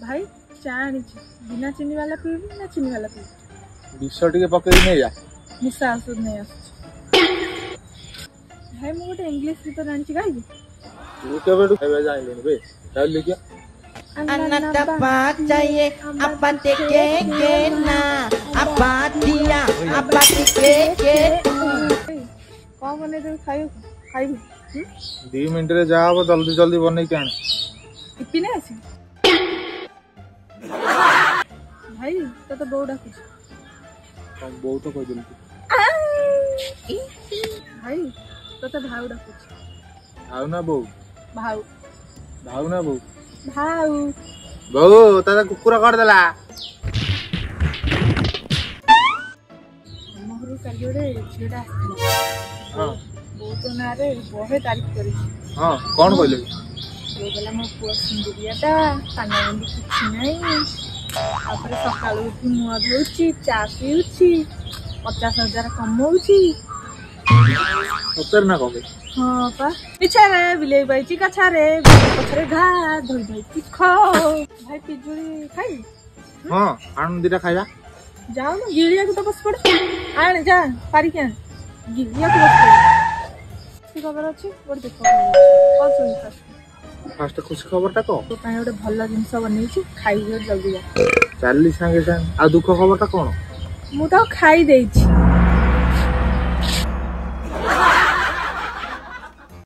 भाई चा आनी बिना चीनी वाला पीबी ना चीनी वाला पीबी? विष टिके पकई नहीं जा निशा औषध नहीं आस भाई मु गोटे इंग्लिश गीत जानची गाइबी तू केबे खाइबा जाइलुन बे चल लिखिया अनंत बात चाहिए अपन देखेंगे ना अपन दिया अपन देखेंगे कौन बने दे खाइबी 2 मिनट रे जाब जल्दी जल्दी बनै के आन इपी नहीं आसी भाई तो बो डाकुछ हम बहुत तो कह दिल भाई तो भाऊ डाकुछ भाऊ ना बो भाऊ भाऊ ना बो भाऊ बो तादा कुकुरा कर देला हम घर काली गोटे झीटा आसला हां बहुत ना रे बहुत तारीफ करी हां कौन कहले बोला मो पुआ सुंदरियाटा काना बंदी किछि नहीं आपरे सकाळु उठी मुआ धोउची चा पीउची 50,000 कमाउची सत्तर ना कहे हां पा पिछारे बिले बाईची कछारे पछरे घा धोई धोई खो भाई पिजुरी खाई हां आन दिटा खाइबा जाओ ना गिलिया को तो बस पड़े आण जा पारी के गिलिया को बस पड़े की खबर अछि और देखो कौन सुनी फास्ट खुश खबरटा को तो पाए गोटे भल जिनस बनैछि खाई जल्दी जा चाली संगे संग आ दुख खबरटा कोन मु तो खाई देछि